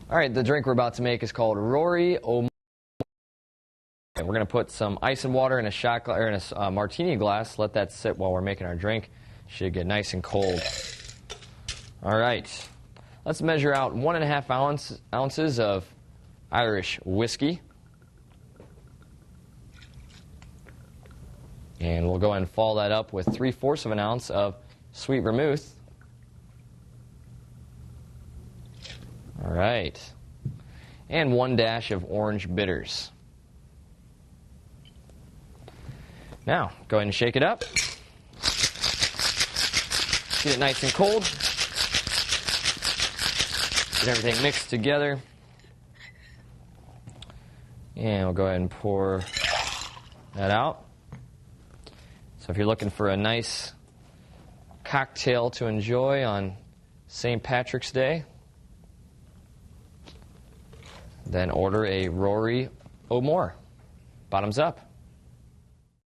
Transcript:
All right, the drink we're about to make is called Rory O'More. We're going to put some ice and water in a shot or in a martini glass. Let that sit while we're making our drink. Should get nice and cold. All right, let's measure out 1.5 ounces of Irish whiskey. And we'll go ahead and follow that up with 3/4 of an ounce of sweet vermouth. All right. And 1 dash of orange bitters. Now, go ahead and shake it up. Get it nice and cold. Get everything mixed together. And we'll go ahead and pour that out. So if you're looking for a nice cocktail to enjoy on St. Patrick's Day, then order a Rory O'More. Bottoms up.